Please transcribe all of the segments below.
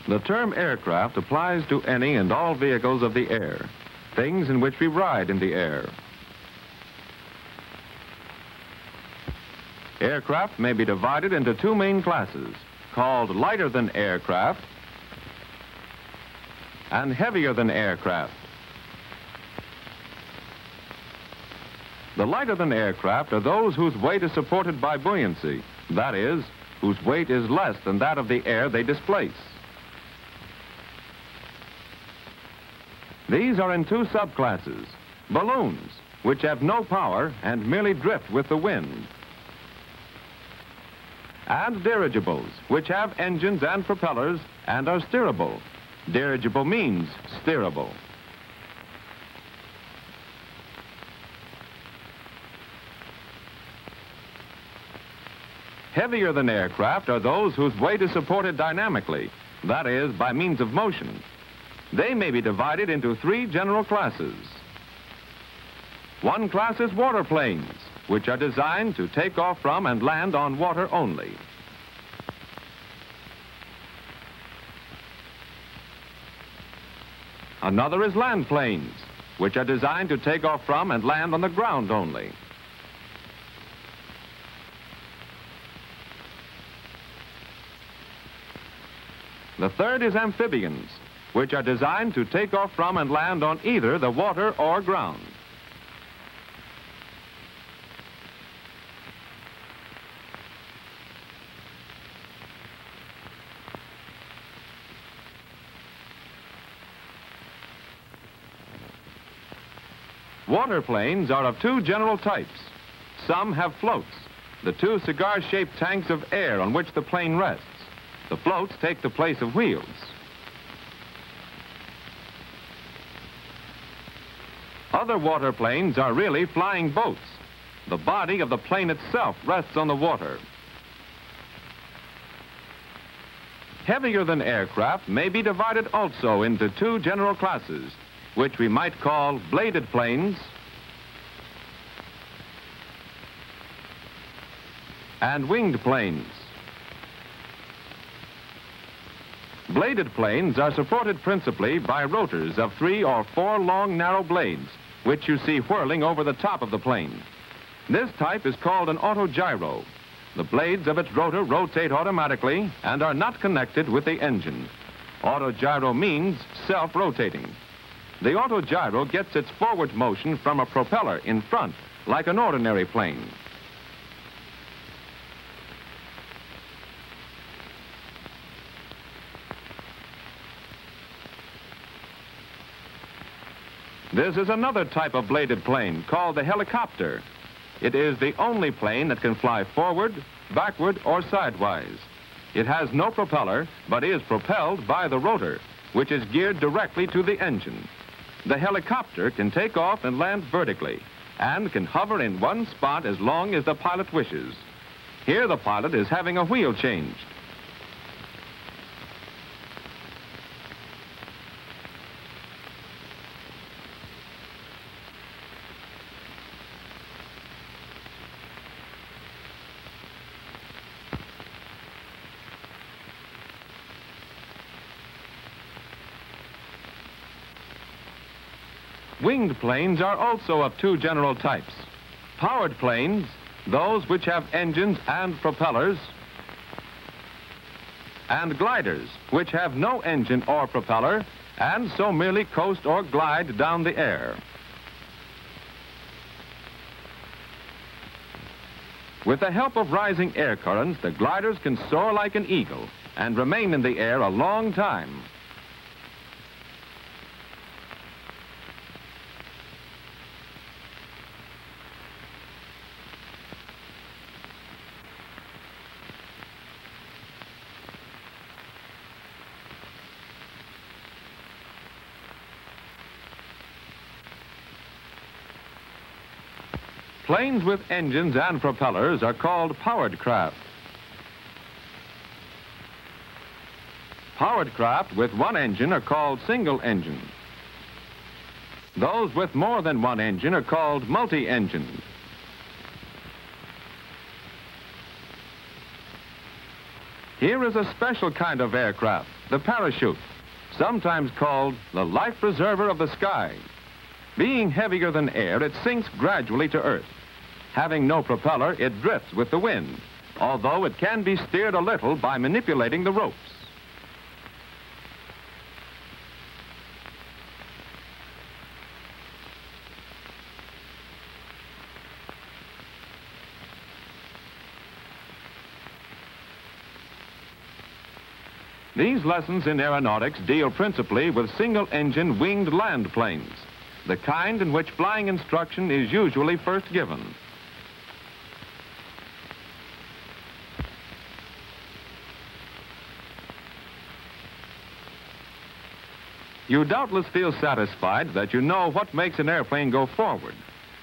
The term aircraft applies to any and all vehicles of the air, things in which we ride in the air. Aircraft may be divided into two main classes, called lighter than aircraft and heavier than aircraft. The lighter than aircraft are those whose weight is supported by buoyancy, that is, whose weight is less than that of the air they displace. These are in two subclasses: balloons, which have no power and merely drift with the wind, and dirigibles, which have engines and propellers and are steerable. Dirigible means steerable. Heavier than aircraft are those whose weight is supported dynamically, that is, by means of motion. They may be divided into three general classes. One class is waterplanes, which are designed to take off from and land on water only. Another is land planes, which are designed to take off from and land on the ground only. The third is amphibians, which are designed to take off from and land on either the water or ground. Waterplanes are of two general types. Some have floats, the two cigar-shaped tanks of air on which the plane rests. The floats take the place of wheels. Other waterplanes are really flying boats. The body of the plane itself rests on the water. Heavier than aircraft may be divided also into two general classes, which we might call bladed planes and winged planes. Bladed planes are supported principally by rotors of 3 or 4 long narrow blades, which you see whirling over the top of the plane. This type is called an autogyro. The blades of its rotor rotate automatically and are not connected with the engine. Autogyro means self-rotating. The autogyro gets its forward motion from a propeller in front, like an ordinary plane. This is another type of bladed plane called the helicopter. It is the only plane that can fly forward, backward, or sidewise. It has no propeller, but is propelled by the rotor, which is geared directly to the engine. The helicopter can take off and land vertically, and can hover in one spot as long as the pilot wishes. Here the pilot is having a wheel changed. Winged planes are also of two general types. Powered planes, those which have engines and propellers, and gliders, which have no engine or propeller, and so merely coast or glide down the air. With the help of rising air currents, the gliders can soar like an eagle and remain in the air a long time. Planes with engines and propellers are called powered craft. Powered craft with one engine are called single engine. Those with more than one engine are called Here is a special kind of aircraft, the parachute, sometimes called the life preserver of the sky. Being heavier than air, it sinks gradually to earth. Having no propeller, it drifts with the wind, although it can be steered a little by manipulating the ropes. These lessons in aeronautics deal principally with single-engine winged land planes, the kind in which flying instruction is usually first given. You doubtless feel satisfied that you know what makes an airplane go forward,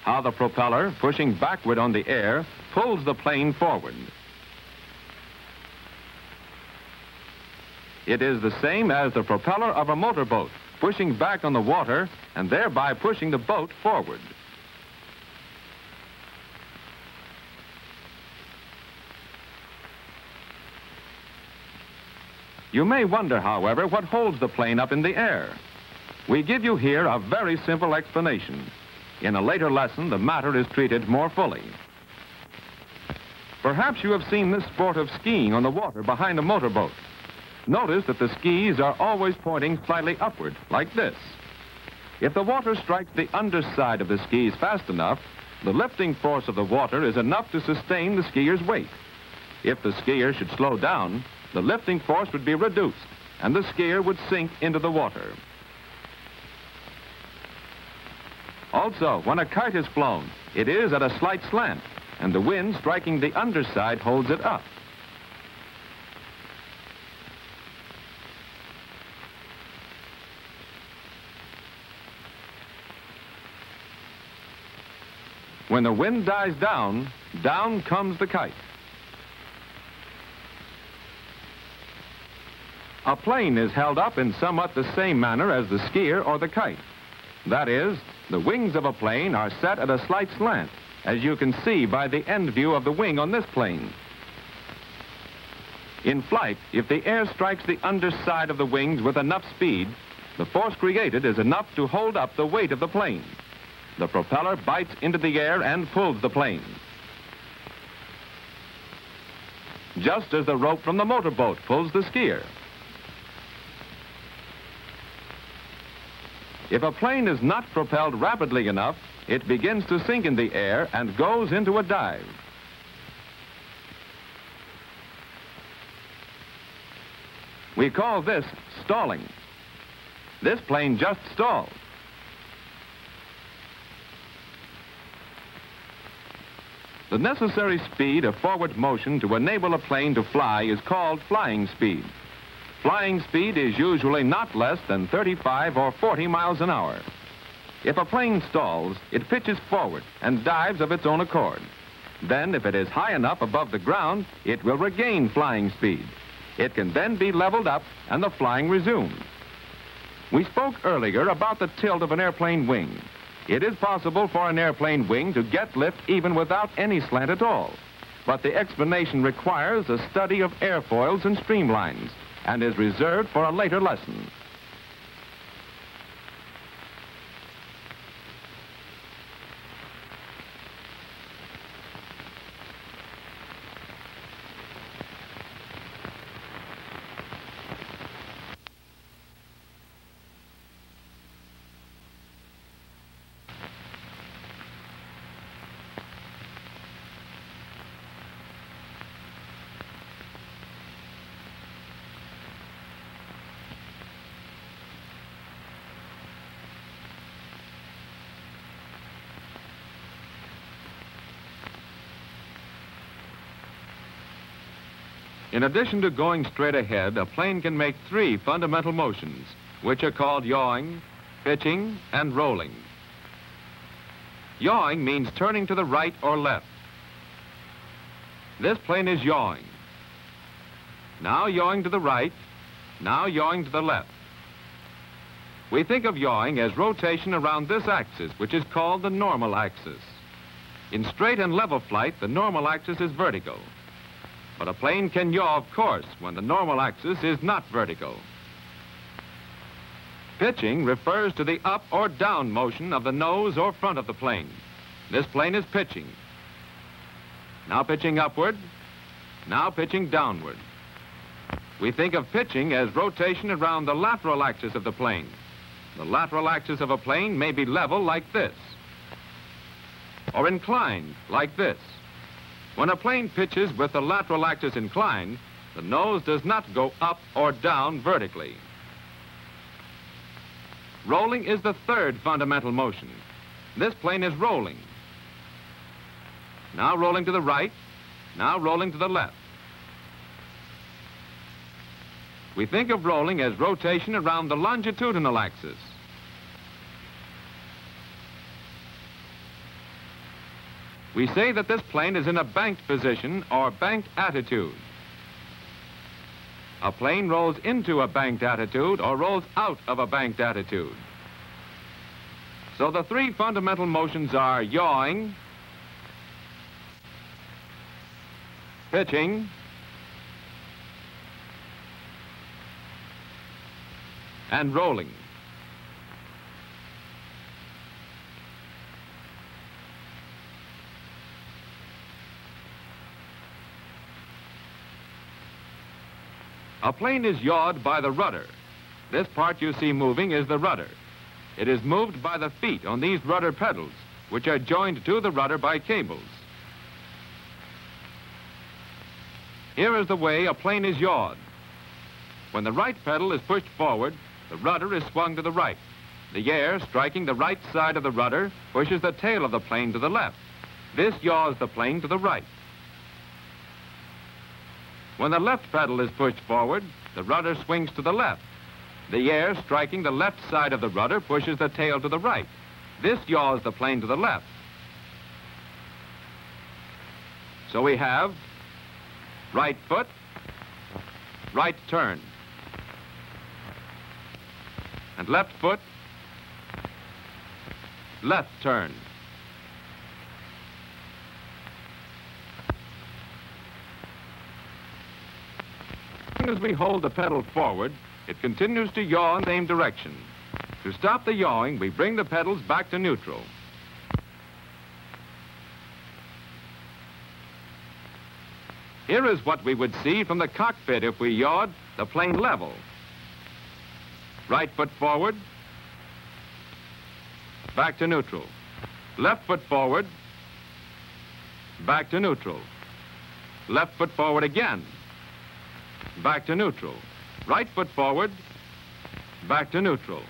how the propeller, pushing backward on the air, pulls the plane forward. It is the same as the propeller of a motorboat, pushing back on the water and thereby pushing the boat forward. You may wonder, however, what holds the plane up in the air. We give you here a very simple explanation. In a later lesson, the matter is treated more fully. Perhaps you have seen this sport of skiing on the water behind a motorboat. Notice that the skis are always pointing slightly upward, like this. If the water strikes the underside of the skis fast enough, the lifting force of the water is enough to sustain the skier's weight. If the skier should slow down, the lifting force would be reduced, and the skier would sink into the water. Also, when a kite is flown, it is at a slight slant, and the wind striking the underside holds it up. When the wind dies down, down comes the kite. A plane is held up in somewhat the same manner as the skier or the kite. That is, the wings of a plane are set at a slight slant, as you can see by the end view of the wing on this plane. In flight, if the air strikes the underside of the wings with enough speed, the force created is enough to hold up the weight of the plane. The propeller bites into the air and pulls the plane, just as the rope from the motorboat pulls the skier. If a plane is not propelled rapidly enough, it begins to sink in the air and goes into a dive. We call this stalling. This plane just stalled. The necessary speed of forward motion to enable a plane to fly is called flying speed. Flying speed is usually not less than 35 or 40 miles an hour. If a plane stalls, it pitches forward and dives of its own accord. Then, if it is high enough above the ground, it will regain flying speed. It can then be leveled up and the flying resumes. We spoke earlier about the tilt of an airplane wing. It is possible for an airplane wing to get lift even without any slant at all. But the explanation requires a study of airfoils and streamlines and is reserved for a later lesson. In addition to going straight ahead, a plane can make three fundamental motions, which are called yawing, pitching, and rolling. Yawing means turning to the right or left. This plane is yawing. Now yawing to the right, now yawing to the left. We think of yawing as rotation around this axis, which is called the normal axis. In straight and level flight, the normal axis is vertical. But a plane can yaw, of course, when the normal axis is not vertical. Pitching refers to the up or down motion of the nose or front of the plane. This plane is pitching. Now pitching upward, now pitching downward. We think of pitching as rotation around the lateral axis of the plane. The lateral axis of a plane may be level like this, or inclined like this. When a plane pitches with the lateral axis inclined, the nose does not go up or down vertically. Rolling is the third fundamental motion. This plane is rolling. Now rolling to the right, now rolling to the left. We think of rolling as rotation around the longitudinal axis. We say that this plane is in a banked position or banked attitude. A plane rolls into a banked attitude or rolls out of a banked attitude. So the three fundamental motions are yawing, pitching, and rolling. A plane is yawed by the rudder. This part you see moving is the rudder. It is moved by the feet on these rudder pedals, which are joined to the rudder by cables. Here is the way a plane is yawed. When the right pedal is pushed forward, the rudder is swung to the right. The air striking the right side of the rudder pushes the tail of the plane to the left. This yaws the plane to the right. When the left pedal is pushed forward, the rudder swings to the left. The air striking the left side of the rudder pushes the tail to the right. This yaws the plane to the left. So we have right foot, right turn, and left foot, left turn. As soon as we hold the pedal forward, it continues to yaw in the same direction. To stop the yawing, we bring the pedals back to neutral. Here is what we would see from the cockpit if we yawed the plane level. Right foot forward, back to neutral. Left foot forward, back to neutral. Left foot forward again, back to neutral. Right foot forward, back to neutral.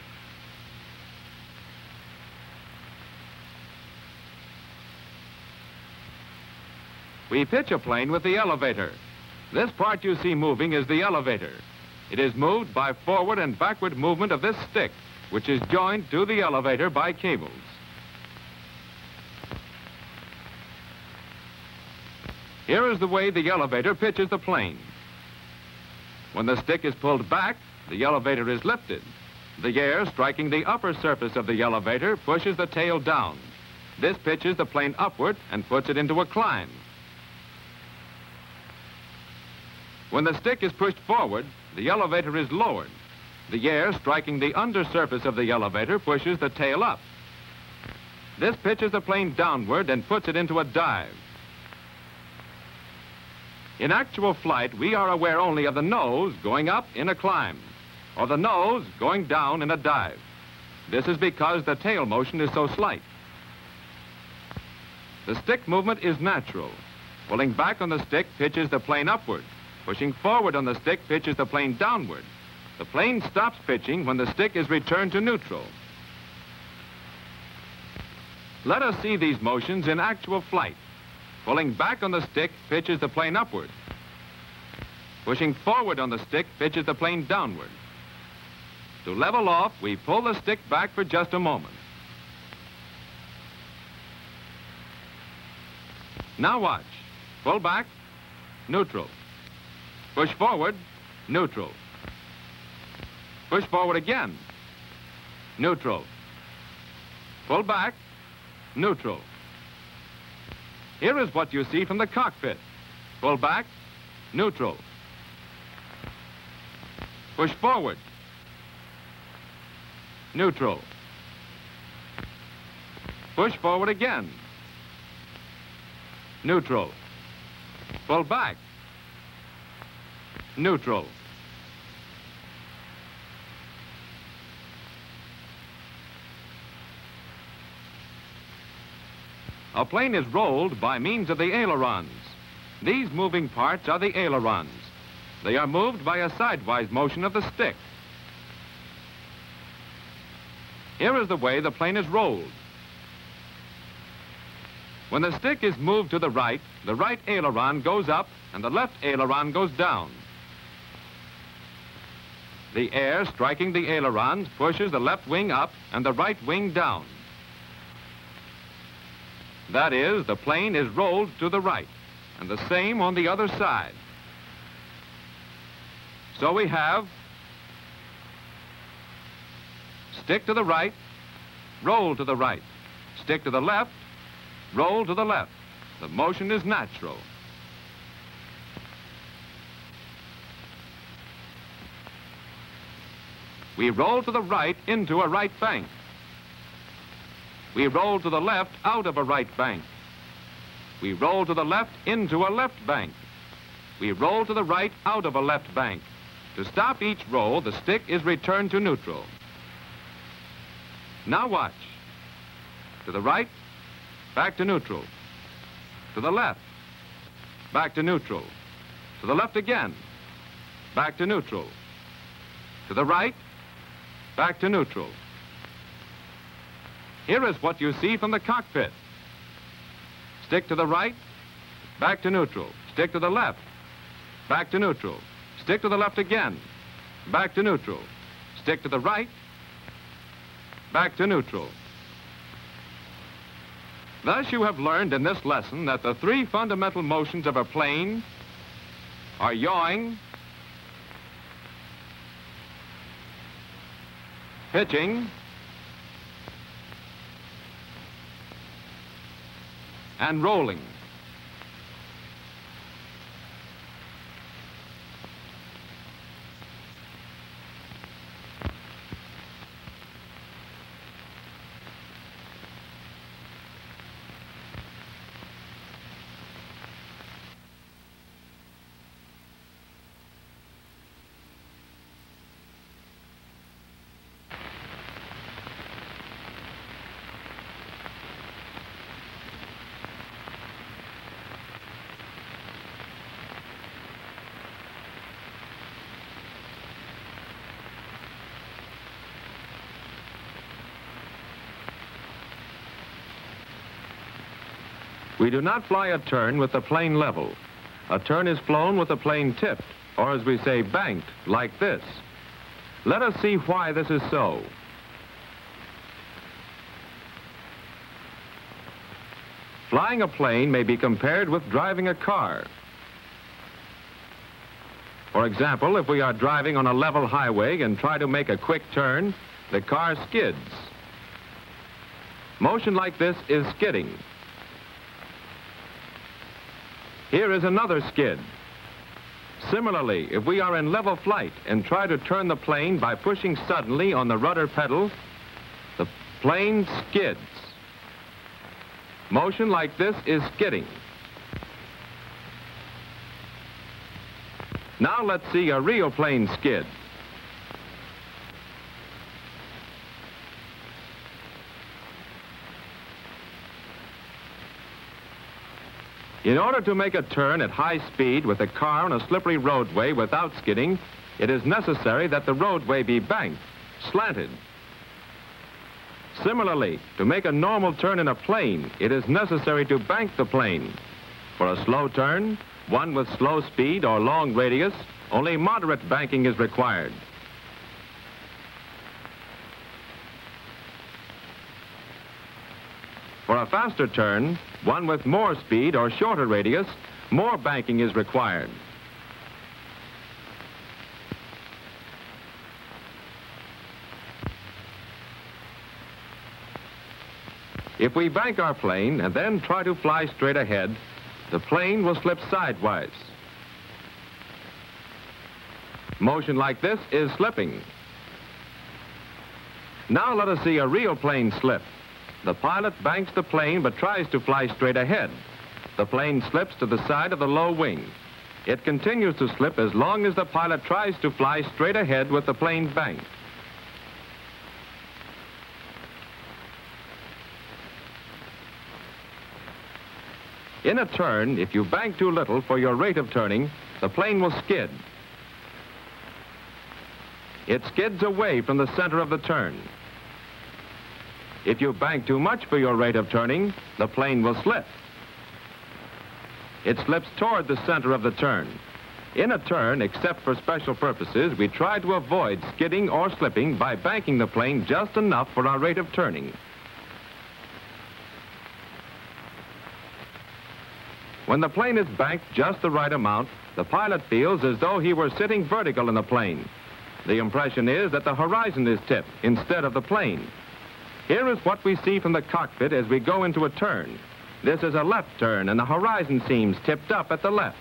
We pitch a plane with the elevator. This part you see moving is the elevator. It is moved by forward and backward movement of this stick, which is joined to the elevator by cables. Here is the way the elevator pitches the plane. When the stick is pulled back, the elevator is lifted. The air striking the upper surface of the elevator pushes the tail down. This pitches the plane upward and puts it into a climb. When the stick is pushed forward, the elevator is lowered. The air striking the undersurface of the elevator pushes the tail up. This pitches the plane downward and puts it into a dive. In actual flight, we are aware only of the nose going up in a climb, or the nose going down in a dive. This is because the tail motion is so slight. The stick movement is natural. Pulling back on the stick pitches the plane upward. Pushing forward on the stick pitches the plane downward. The plane stops pitching when the stick is returned to neutral. Let us see these motions in actual flight. Pulling back on the stick pitches the plane upward. Pushing forward on the stick pitches the plane downward. To level off, we pull the stick back for just a moment. Now watch. Pull back, neutral. Push forward, neutral. Push forward again, neutral. Pull back, neutral. Here is what you see from the cockpit. Pull back, neutral. Push forward, neutral. Push forward again, neutral. Pull back, neutral. A plane is rolled by means of the ailerons. These moving parts are the ailerons. They are moved by a sidewise motion of the stick. Here is the way the plane is rolled. When the stick is moved to the right aileron goes up and the left aileron goes down. The air striking the ailerons pushes the left wing up and the right wing down. That is, the plane is rolled to the right, and the same on the other side. So we have stick to the right, roll to the right, stick to the left, roll to the left. The motion is natural. We roll to the right into a right bank. We roll to the left out of a right bank. We roll to the left into a left bank. We roll to the right out of a left bank. To stop each roll, the stick is returned to neutral. Now watch. To the right, back to neutral. To the left, back to neutral. To the left again, back to neutral. To the right, back to neutral. Here is what you see from the cockpit. Stick to the right, back to neutral. Stick to the left, back to neutral. Stick to the left again, back to neutral. Stick to the right, back to neutral. Thus you have learned in this lesson that the three fundamental motions of a plane are yawing, pitching, and rolling. We do not fly a turn with the plane level. A turn is flown with the plane tipped, or as we say, banked, like this. Let us see why this is so. Flying a plane may be compared with driving a car. For example, if we are driving on a level highway and try to make a quick turn, the car skids. Motion like this is skidding. Here is another skid. Similarly, if we are in level flight and try to turn the plane by pushing suddenly on the rudder pedal, the plane skids. Motion like this is skidding. Now let's see a real plane skid. In order to make a turn at high speed with a car on a slippery roadway without skidding, it is necessary that the roadway be banked, slanted. Similarly, to make a normal turn in a plane, it is necessary to bank the plane. For a slow turn, one with slow speed or long radius, only moderate banking is required. For a faster turn, one with more speed or shorter radius, more banking is required. If we bank our plane and then try to fly straight ahead, the plane will slip sidewise. Motion like this is slipping. Now let us see a real plane slip. The pilot banks the plane but tries to fly straight ahead. The plane slips to the side of the low wing. It continues to slip as long as the pilot tries to fly straight ahead with the plane banked. In a turn, if you bank too little for your rate of turning, the plane will skid. It skids away from the center of the turn. If you bank too much for your rate of turning, the plane will slip. It slips toward the center of the turn. In a turn, except for special purposes, we try to avoid skidding or slipping by banking the plane just enough for our rate of turning. When the plane is banked just the right amount, the pilot feels as though he were sitting vertical in the plane. The impression is that the horizon is tipped instead of the plane. Here is what we see from the cockpit as we go into a turn. This is a left turn, and the horizon seems tipped up at the left.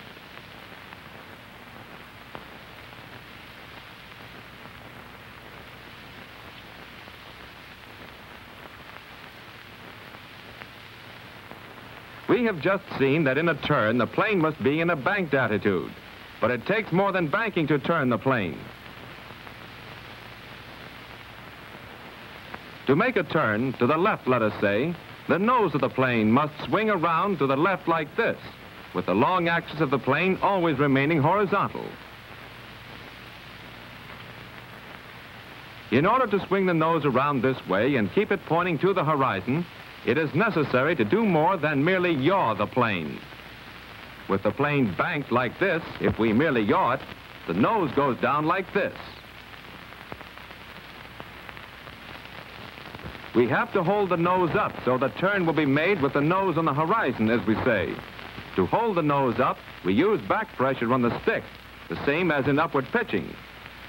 We have just seen that in a turn, the plane must be in a banked attitude. But it takes more than banking to turn the plane. To make a turn to the left, let us say, the nose of the plane must swing around to the left like this, with the long axis of the plane always remaining horizontal. In order to swing the nose around this way and keep it pointing to the horizon, it is necessary to do more than merely yaw the plane. With the plane banked like this, if we merely yaw it, the nose goes down like this. We have to hold the nose up so the turn will be made with the nose on the horizon, as we say. To hold the nose up, we use back pressure on the stick, the same as in upward pitching.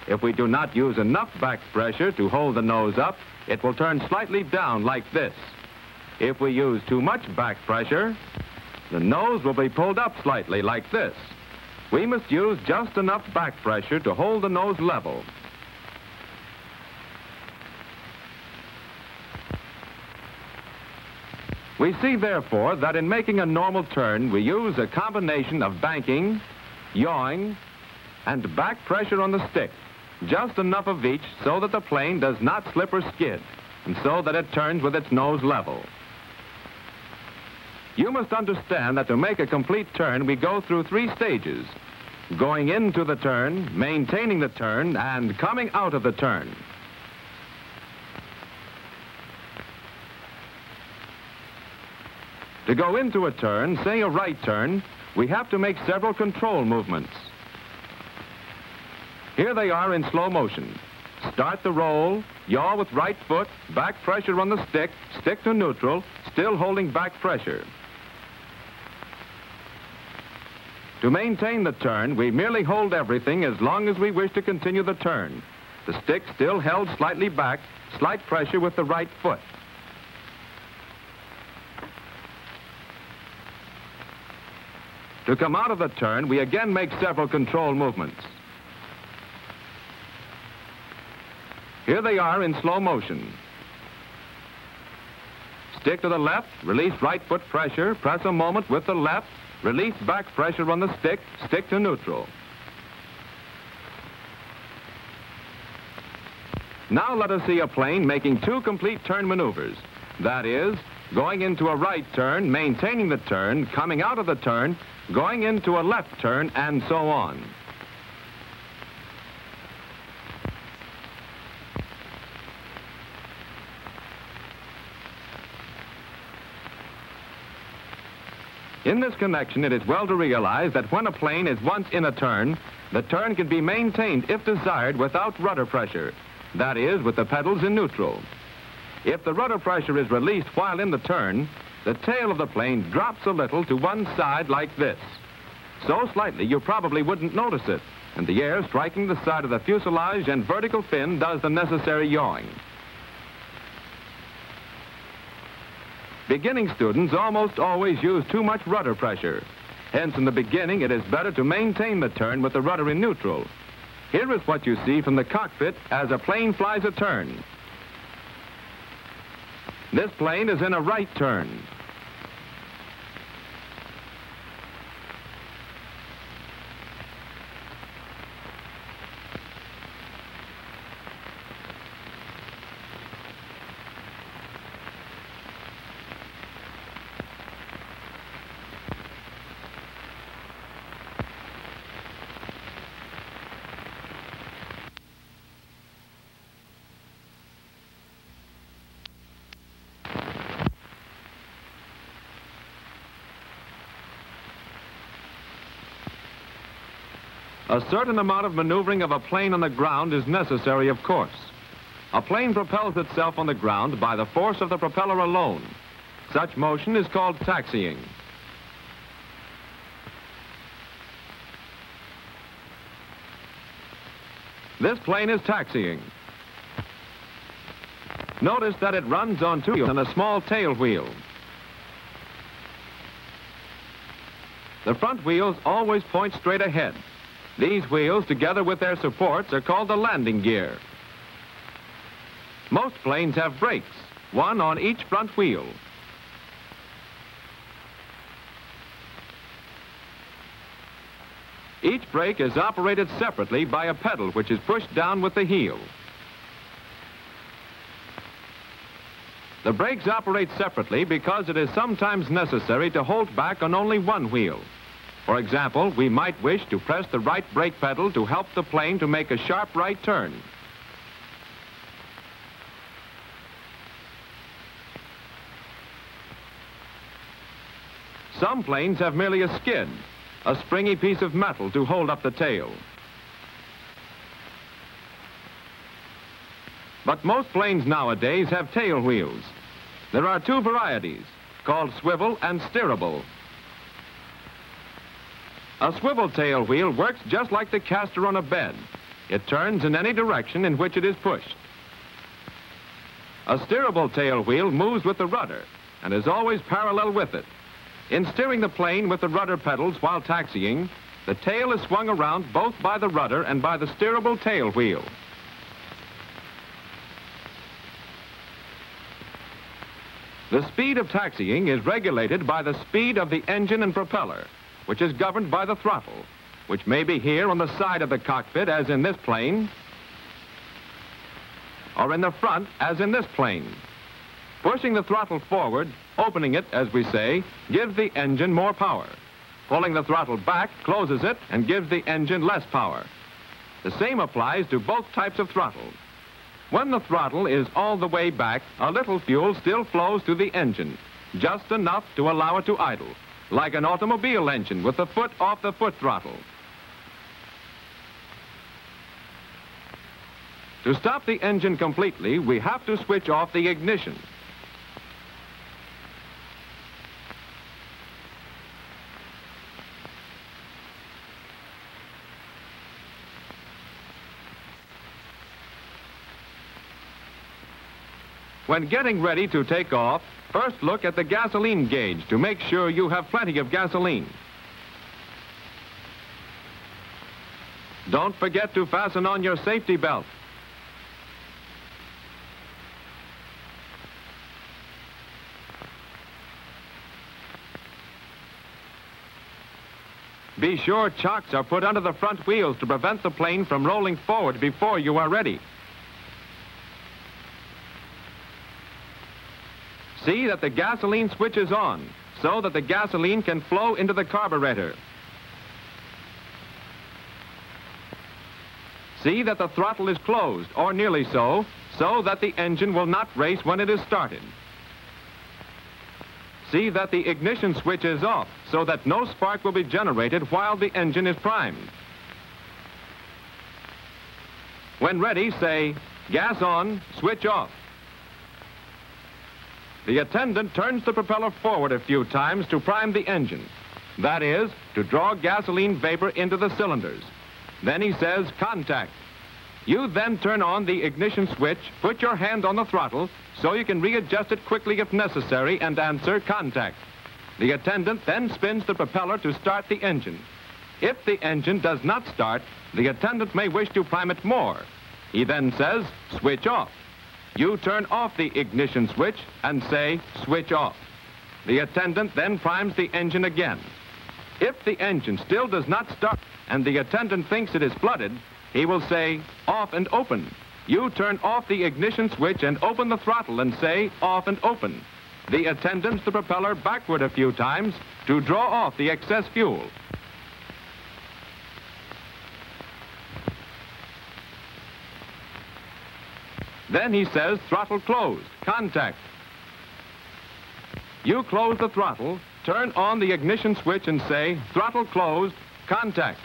If we do not use enough back pressure to hold the nose up, it will turn slightly down like this. If we use too much back pressure, the nose will be pulled up slightly like this. We must use just enough back pressure to hold the nose level. We see, therefore, that in making a normal turn, we use a combination of banking, yawing, and back pressure on the stick, just enough of each so that the plane does not slip or skid, and so that it turns with its nose level. You must understand that to make a complete turn, we go through 3 stages: going into the turn, maintaining the turn, and coming out of the turn. To go into a turn, say a right turn, we have to make several control movements. Here they are in slow motion. Start the roll, yaw with right foot, back pressure on the stick, stick to neutral, still holding back pressure. To maintain the turn, we merely hold everything as long as we wish to continue the turn. The stick still held slightly back, slight pressure with the right foot. To come out of the turn, we again make several control movements. Here they are in slow motion. Stick to the left, release right foot pressure, press a moment with the left, release back pressure on the stick, stick to neutral. Now let us see a plane making 2 complete turn maneuvers. That is, going into a right turn, maintaining the turn, coming out of the turn, going into a left turn, and so on. In this connection, it is well to realize that when a plane is once in a turn, the turn can be maintained, if desired, without rudder pressure. That is, with the pedals in neutral. If the rudder pressure is released while in the turn, the tail of the plane drops a little to one side like this. So slightly you probably wouldn't notice it, and the air striking the side of the fuselage and vertical fin does the necessary yawing. Beginning students almost always use too much rudder pressure. Hence, in the beginning, it is better to maintain the turn with the rudder in neutral. Here is what you see from the cockpit as a plane flies a turn. This plane is in a right turn. A certain amount of maneuvering of a plane on the ground is necessary, of course. A plane propels itself on the ground by the force of the propeller alone. Such motion is called taxiing. This plane is taxiing. Notice that it runs on two wheels and a small tail wheel. The front wheels always point straight ahead. These wheels, together with their supports, are called the landing gear. Most planes have brakes, one on each front wheel. Each brake is operated separately by a pedal which is pushed down with the heel. The brakes operate separately because it is sometimes necessary to hold back on only one wheel. For example, we might wish to press the right brake pedal to help the plane to make a sharp right turn. Some planes have merely a skid, a springy piece of metal to hold up the tail. But most planes nowadays have tail wheels. There are two varieties, called swivel and steerable. A swivel tail wheel works just like the caster on a bed. It turns in any direction in which it is pushed. A steerable tail wheel moves with the rudder and is always parallel with it. In steering the plane with the rudder pedals while taxiing, the tail is swung around both by the rudder and by the steerable tail wheel. The speed of taxiing is regulated by the speed of the engine and propeller, which is governed by the throttle, which may be here on the side of the cockpit, as in this plane, or in the front, as in this plane. Pushing the throttle forward, opening it, as we say, gives the engine more power. Pulling the throttle back closes it and gives the engine less power. The same applies to both types of throttle. When the throttle is all the way back, a little fuel still flows to the engine, just enough to allow it to idle, like an automobile engine with the foot off the foot throttle. To stop the engine completely, we have to switch off the ignition. When getting ready to take off, first look at the gasoline gauge to make sure you have plenty of gasoline. Don't forget to fasten on your safety belt. Be sure chocks are put under the front wheels to prevent the plane from rolling forward before you are ready. See that the gasoline switch is on, so that the gasoline can flow into the carburetor. See that the throttle is closed, or nearly so that the engine will not race when it is started. See that the ignition switch is off, so that no spark will be generated while the engine is primed. When ready, say, gas on, switch off. The attendant turns the propeller forward a few times to prime the engine. That is, to draw gasoline vapor into the cylinders. Then he says, contact. You then turn on the ignition switch, put your hand on the throttle, so you can readjust it quickly if necessary, and answer contact. The attendant then spins the propeller to start the engine. If the engine does not start, the attendant may wish to prime it more. He then says, switch off. You turn off the ignition switch and say, switch off. The attendant then primes the engine again. If the engine still does not start and the attendant thinks it is flooded, he will say, off and open. You turn off the ignition switch and open the throttle and say, off and open. The attendant the propeller backward a few times to draw off the excess fuel. Then he says, throttle closed, contact. You close the throttle, turn on the ignition switch and say, throttle closed, contact.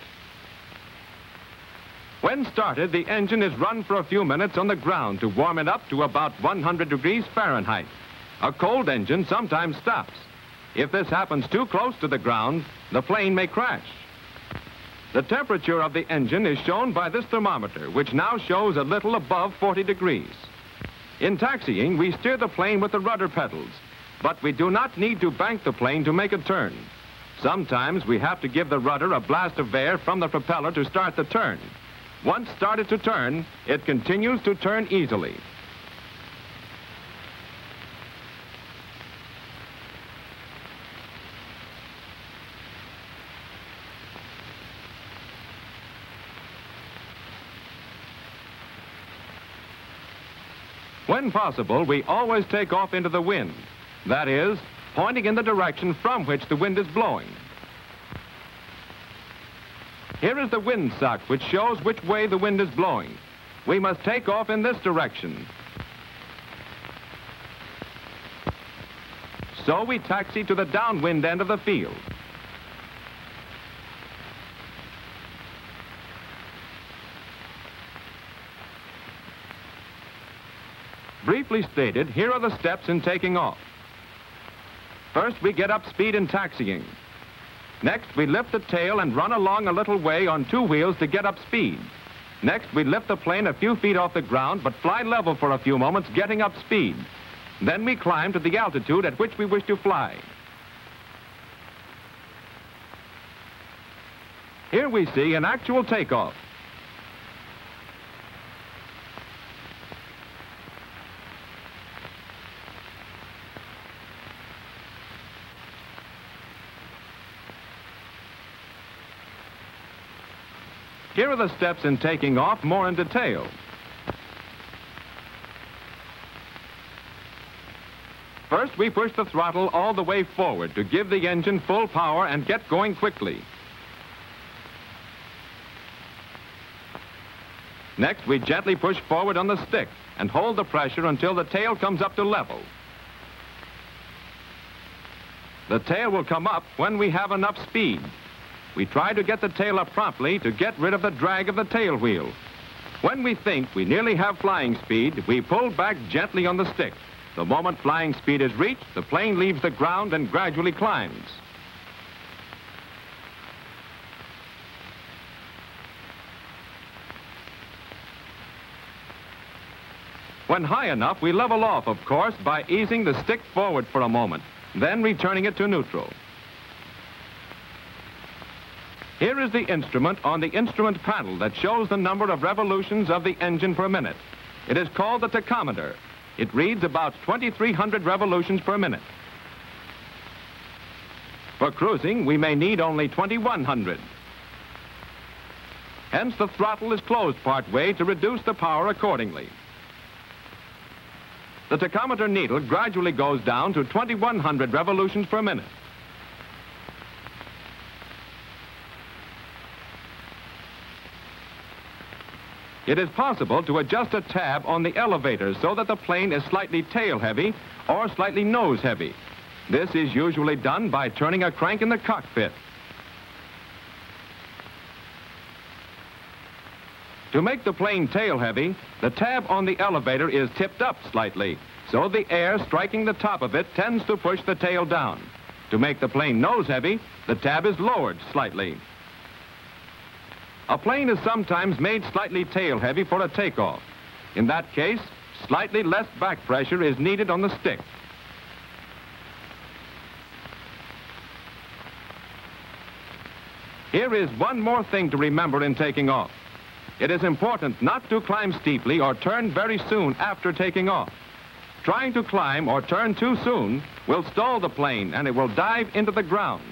When started, the engine is run for a few minutes on the ground to warm it up to about 100 degrees Fahrenheit. A cold engine sometimes stops. If this happens too close to the ground, the plane may crash. The temperature of the engine is shown by this thermometer, which now shows a little above 40 degrees. In taxiing, we steer the plane with the rudder pedals, but we do not need to bank the plane to make a turn. Sometimes we have to give the rudder a blast of air from the propeller to start the turn. Once started to turn, it continues to turn easily. When possible, we always take off into the wind. That is, pointing in the direction from which the wind is blowing. Here is the wind sock, which shows which way the wind is blowing. We must take off in this direction. So we taxi to the downwind end of the field. Briefly stated, here are the steps in taking off. First, we get up speed in taxiing. Next, we lift the tail and run along a little way on two wheels to get up speed. Next, we lift the plane a few feet off the ground, but fly level for a few moments, getting up speed. Then we climb to the altitude at which we wish to fly. Here we see an actual takeoff. Here are the steps in taking off more in detail. First, we push the throttle all the way forward to give the engine full power and get going quickly. Next, we gently push forward on the stick and hold the pressure until the tail comes up to level. The tail will come up when we have enough speed. We try to get the tail up promptly to get rid of the drag of the tail wheel. When we think we nearly have flying speed, we pull back gently on the stick. The moment flying speed is reached, the plane leaves the ground and gradually climbs. When high enough, we level off, of course, by easing the stick forward for a moment, then returning it to neutral. Here is the instrument on the instrument panel that shows the number of revolutions of the engine per minute. It is called the tachometer. It reads about 2,300 revolutions per minute. For cruising, we may need only 2,100. Hence, the throttle is closed part way to reduce the power accordingly. The tachometer needle gradually goes down to 2,100 revolutions per minute. It is possible to adjust a tab on the elevator so that the plane is slightly tail heavy or slightly nose heavy. This is usually done by turning a crank in the cockpit. To make the plane tail heavy, the tab on the elevator is tipped up slightly, so the air striking the top of it tends to push the tail down. To make the plane nose heavy, the tab is lowered slightly. A plane is sometimes made slightly tail heavy for a takeoff. In that case, slightly less back pressure is needed on the stick. Here is one more thing to remember in taking off. It is important not to climb steeply or turn very soon after taking off. Trying to climb or turn too soon will stall the plane and it will dive into the ground.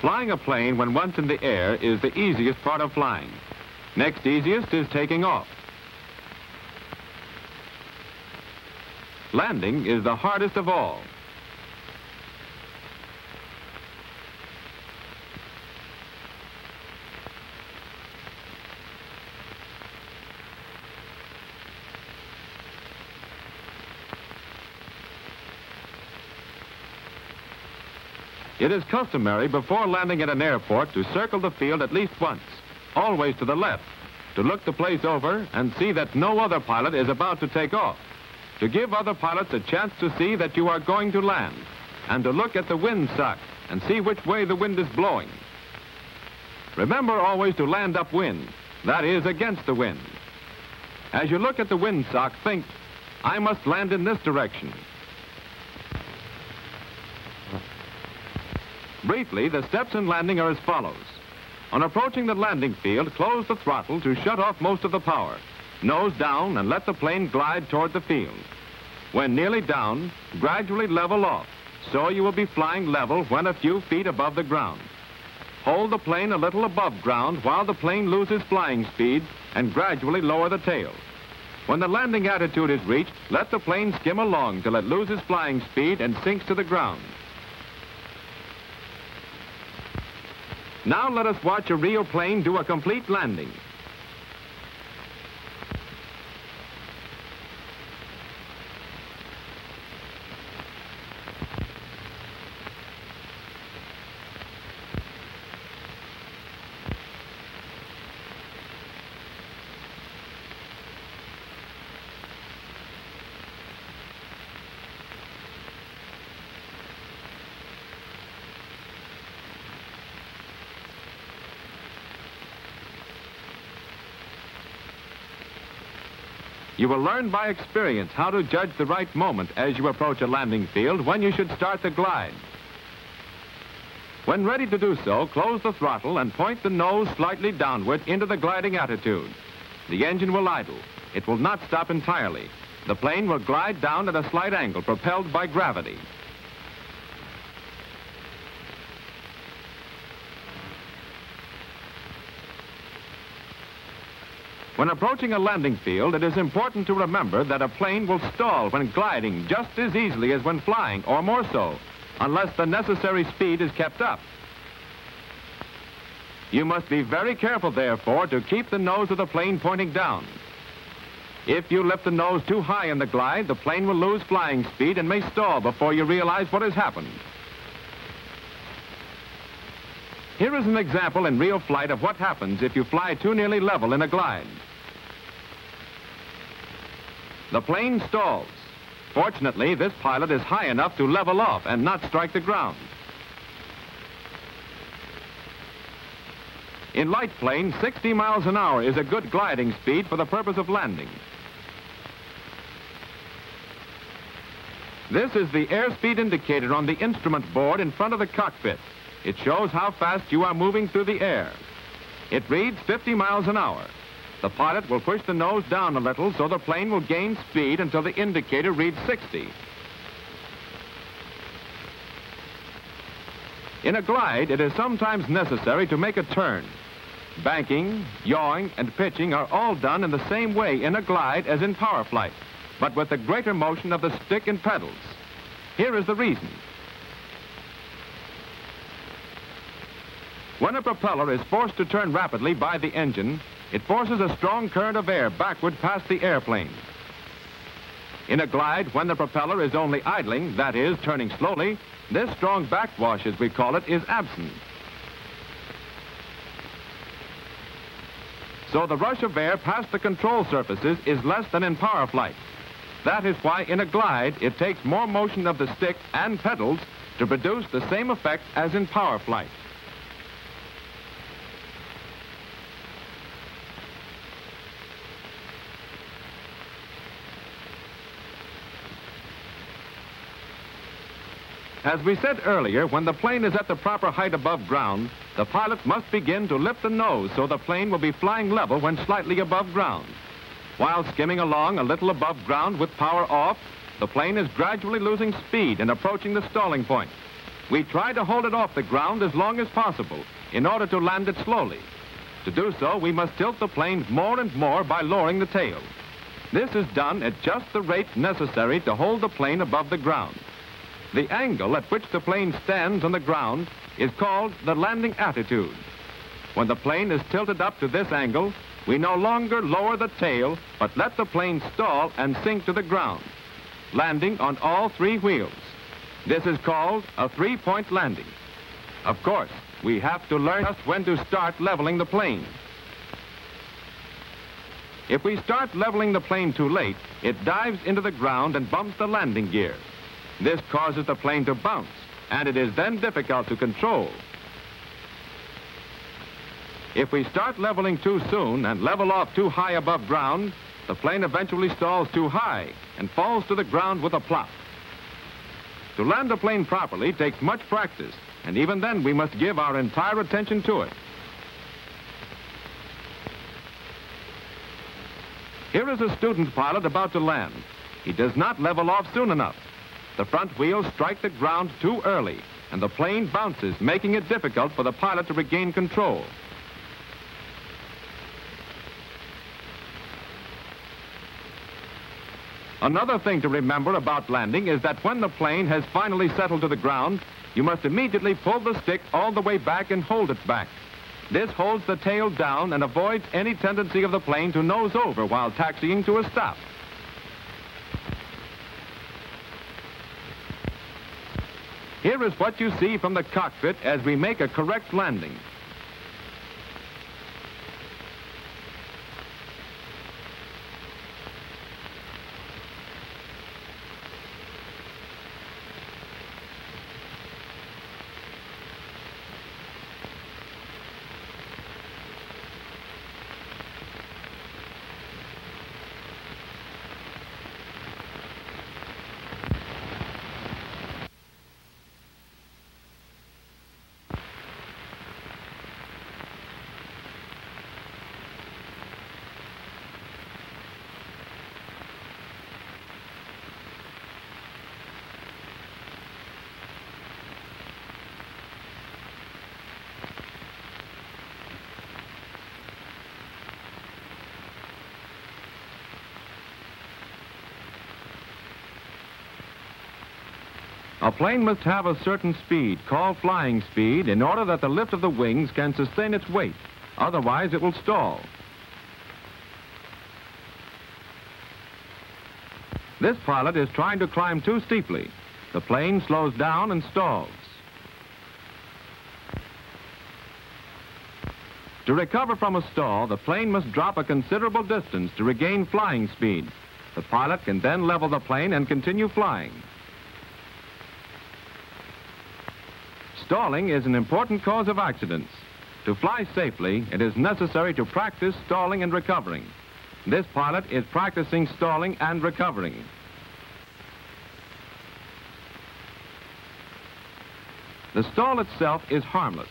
Flying a plane when once in the air is the easiest part of flying. Next easiest is taking off. Landing is the hardest of all. It is customary before landing at an airport to circle the field at least once, always to the left, to look the place over and see that no other pilot is about to take off, to give other pilots a chance to see that you are going to land, and to look at the wind sock and see which way the wind is blowing. Remember always to land upwind, that is, against the wind. As you look at the wind sock, think, I must land in this direction. Briefly, the steps in landing are as follows. On approaching the landing field, close the throttle to shut off most of the power. Nose down and let the plane glide toward the field. When nearly down, gradually level off, so you will be flying level when a few feet above the ground. Hold the plane a little above ground while the plane loses flying speed and gradually lower the tail. When the landing attitude is reached, let the plane skim along till it loses flying speed and sinks to the ground. Now let us watch a real plane do a complete landing. You will learn by experience how to judge the right moment as you approach a landing field when you should start the glide. When ready to do so, close the throttle and point the nose slightly downward into the gliding attitude. The engine will idle. It will not stop entirely. The plane will glide down at a slight angle, propelled by gravity. When approaching a landing field, it is important to remember that a plane will stall when gliding just as easily as when flying, or more so, unless the necessary speed is kept up. You must be very careful, therefore, to keep the nose of the plane pointing down. If you lift the nose too high in the glide, the plane will lose flying speed and may stall before you realize what has happened. Here is an example in real flight of what happens if you fly too nearly level in a glide. The plane stalls. Fortunately, this pilot is high enough to level off and not strike the ground. In light planes, 60 miles an hour is a good gliding speed for the purpose of landing. This is the airspeed indicator on the instrument board in front of the cockpit. It shows how fast you are moving through the air. It reads 50 miles an hour. The pilot will push the nose down a little so the plane will gain speed until the indicator reads 60. In a glide, it is sometimes necessary to make a turn. Banking, yawing, and pitching are all done in the same way in a glide as in power flight, but with the greater motion of the stick and pedals. Here is the reason. When a propeller is forced to turn rapidly by the engine, it forces a strong current of air backward past the airplane. In a glide, when the propeller is only idling, that is, turning slowly, this strong backwash, as we call it, is absent. So the rush of air past the control surfaces is less than in power flight. That is why in a glide, it takes more motion of the stick and pedals to produce the same effect as in power flight. As we said earlier, when the plane is at the proper height above ground, the pilot must begin to lift the nose so the plane will be flying level when slightly above ground. While skimming along a little above ground with power off, the plane is gradually losing speed and approaching the stalling point. We try to hold it off the ground as long as possible in order to land it slowly. To do so, we must tilt the plane more and more by lowering the tail. This is done at just the rate necessary to hold the plane above the ground. The angle at which the plane stands on the ground is called the landing attitude. When the plane is tilted up to this angle, we no longer lower the tail, but let the plane stall and sink to the ground, landing on all three wheels. This is called a three-point landing. Of course, we have to learn just when to start leveling the plane. If we start leveling the plane too late, it dives into the ground and bumps the landing gear. This causes the plane to bounce, and it is then difficult to control. If we start leveling too soon and level off too high above ground, the plane eventually stalls too high and falls to the ground with a plop. To land a plane properly takes much practice, and even then we must give our entire attention to it. Here is a student pilot about to land. He does not level off soon enough. The front wheels strike the ground too early, and the plane bounces, making it difficult for the pilot to regain control. Another thing to remember about landing is that when the plane has finally settled to the ground, you must immediately pull the stick all the way back and hold it back. This holds the tail down and avoids any tendency of the plane to nose over while taxiing to a stop. Here is what you see from the cockpit as we make a correct landing. A plane must have a certain speed, called flying speed, in order that the lift of the wings can sustain its weight. Otherwise, it will stall. This pilot is trying to climb too steeply. The plane slows down and stalls. To recover from a stall, the plane must drop a considerable distance to regain flying speed. The pilot can then level the plane and continue flying. Stalling is an important cause of accidents. To fly safely, it is necessary to practice stalling and recovering. This pilot is practicing stalling and recovering. The stall itself is harmless.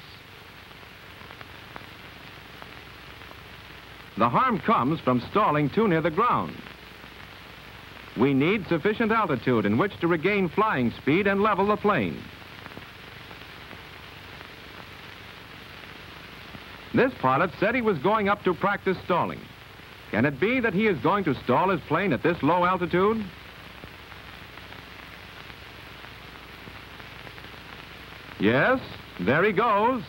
The harm comes from stalling too near the ground. We need sufficient altitude in which to regain flying speed and level the plane. This pilot said he was going up to practice stalling. Can it be that he is going to stall his plane at this low altitude? Yes, there he goes.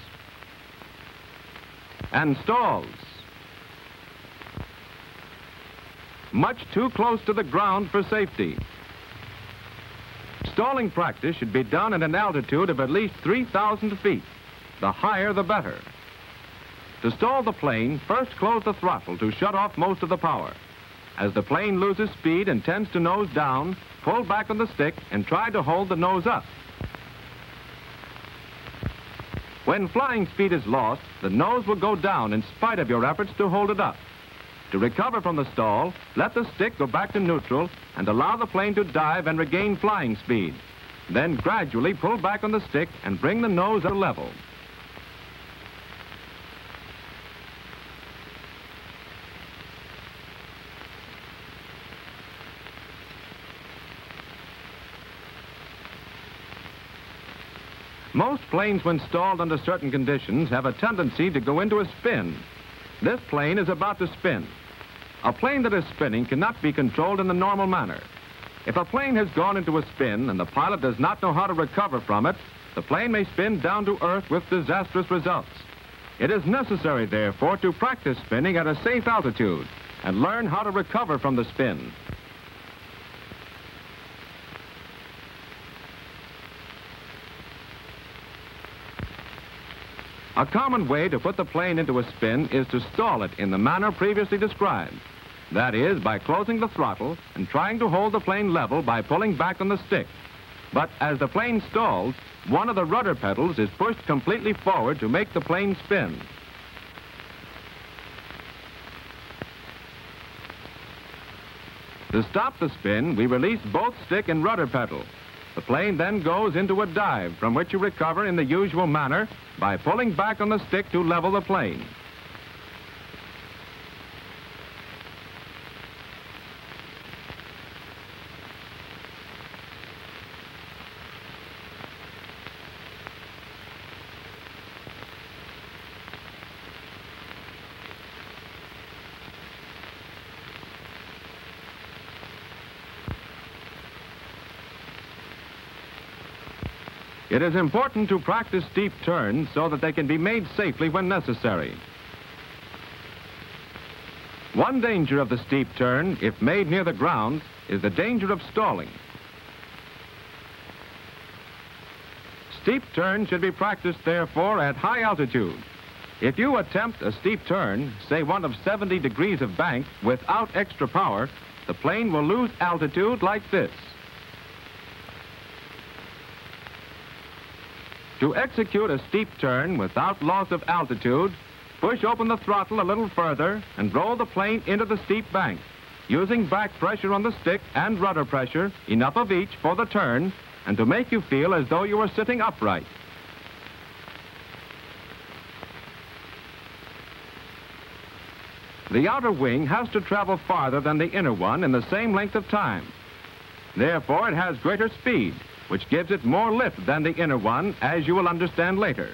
and stalls. Much too close to the ground for safety. Stalling practice should be done at an altitude of at least 3,000 feet. The higher, the better. To stall the plane, first close the throttle to shut off most of the power. As the plane loses speed and tends to nose down, pull back on the stick and try to hold the nose up. When flying speed is lost, the nose will go down in spite of your efforts to hold it up. To recover from the stall, let the stick go back to neutral and allow the plane to dive and regain flying speed. Then gradually pull back on the stick and bring the nose at a level. Most planes, when stalled under certain conditions, have a tendency to go into a spin. This plane is about to spin. A plane that is spinning cannot be controlled in the normal manner. If a plane has gone into a spin and the pilot does not know how to recover from it, the plane may spin down to earth with disastrous results. It is necessary, therefore, to practice spinning at a safe altitude and learn how to recover from the spin. A common way to put the plane into a spin is to stall it in the manner previously described. That is, by closing the throttle and trying to hold the plane level by pulling back on the stick. But as the plane stalls, one of the rudder pedals is pushed completely forward to make the plane spin. To stop the spin, we release both stick and rudder pedal. The plane then goes into a dive from which you recover in the usual manner by pulling back on the stick to level the plane. It is important to practice steep turns so that they can be made safely when necessary. One danger of the steep turn, if made near the ground, is the danger of stalling. Steep turns should be practiced, therefore, at high altitude. If you attempt a steep turn, say one of 70 degrees of bank, without extra power, the plane will lose altitude like this. To execute a steep turn without loss of altitude, push open the throttle a little further and roll the plane into the steep bank, using back pressure on the stick and rudder pressure, enough of each for the turn, and to make you feel as though you were sitting upright. The outer wing has to travel farther than the inner one in the same length of time. Therefore, it has greater speed, which gives it more lift than the inner one, as you will understand later.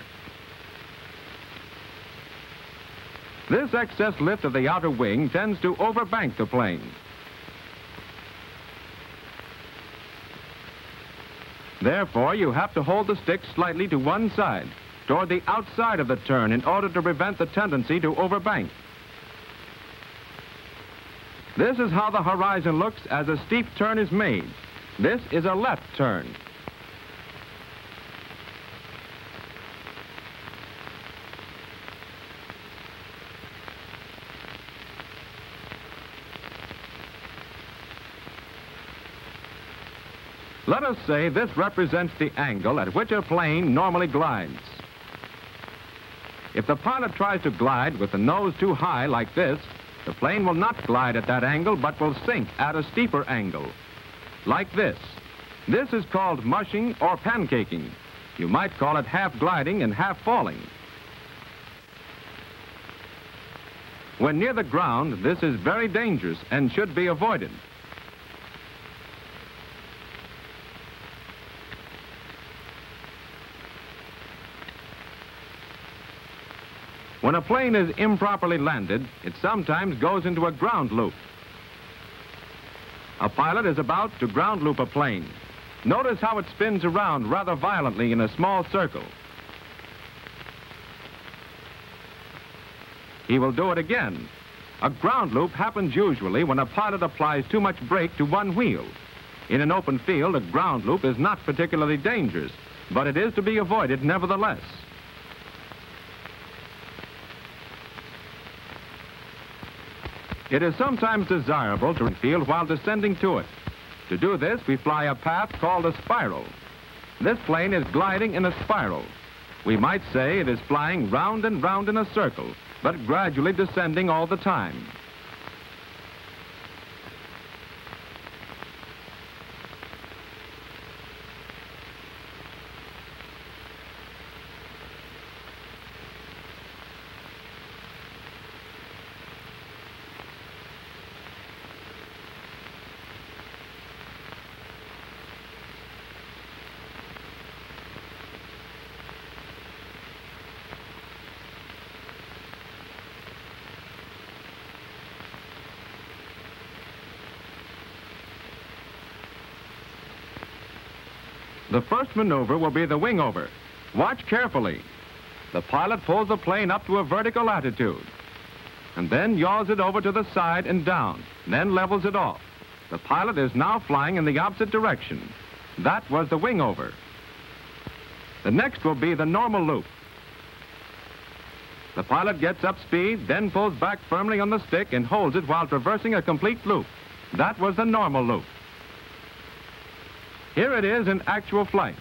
This excess lift of the outer wing tends to overbank the plane. Therefore, you have to hold the stick slightly to one side, toward the outside of the turn, in order to prevent the tendency to overbank. This is how the horizon looks as a steep turn is made. This is a left turn. Let us say this represents the angle at which a plane normally glides. If the pilot tries to glide with the nose too high like this, the plane will not glide at that angle, but will sink at a steeper angle, like this. This is called mushing or pancaking. You might call it half gliding and half falling. When near the ground, this is very dangerous and should be avoided. When a plane is improperly landed, it sometimes goes into a ground loop. A pilot is about to ground loop a plane. Notice how it spins around rather violently in a small circle. He will do it again. A ground loop happens usually when a pilot applies too much brake to one wheel. In an open field, a ground loop is not particularly dangerous, but it is to be avoided nevertheless. It is sometimes desirable to field while descending to it. To do this, we fly a path called a spiral. This plane is gliding in a spiral. We might say it is flying round and round in a circle, but gradually descending all the time. The first maneuver will be the wing over. Watch carefully. The pilot pulls the plane up to a vertical attitude and then yaws it over to the side and down, then levels it off. The pilot is now flying in the opposite direction. That was the wing over. The next will be the normal loop. The pilot gets up speed, then pulls back firmly on the stick and holds it while traversing a complete loop. That was the normal loop. Here it is in actual flight.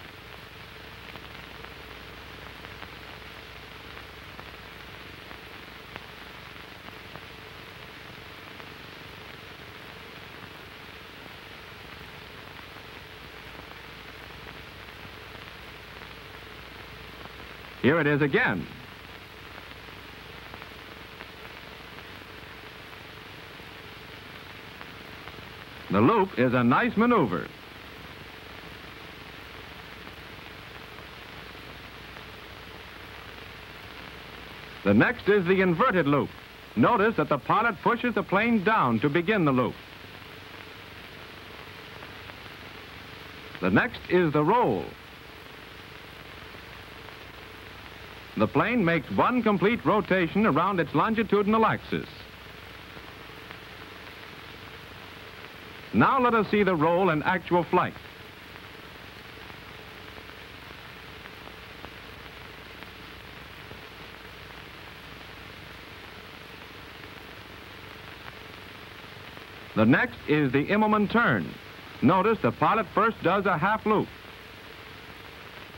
Here it is again. The loop is a nice maneuver. The next is the inverted loop. Notice that the pilot pushes the plane down to begin the loop. The next is the roll. The plane makes one complete rotation around its longitudinal axis. Now let us see the roll in actual flight. The next is the Immelman turn. Notice the pilot first does a half loop,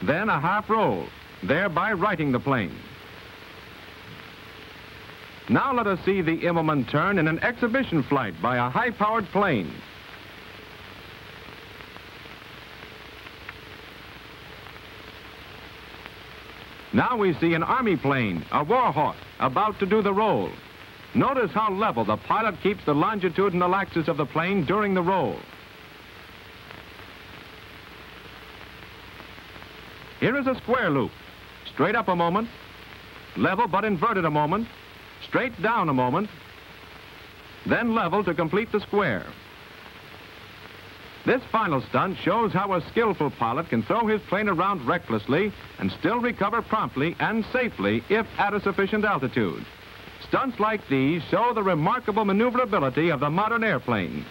then a half roll, thereby righting the plane. Now let us see the Immelman turn in an exhibition flight by a high-powered plane. Now we see an Army plane, a Warhawk, about to do the roll. Notice how level the pilot keeps the longitudinal axis of the plane during the roll. Here is a square loop. Straight up a moment, level but inverted a moment, straight down a moment, then level to complete the square. This final stunt shows how a skillful pilot can throw his plane around recklessly and still recover promptly and safely if at a sufficient altitude. Stunts like these show the remarkable maneuverability of the modern airplane.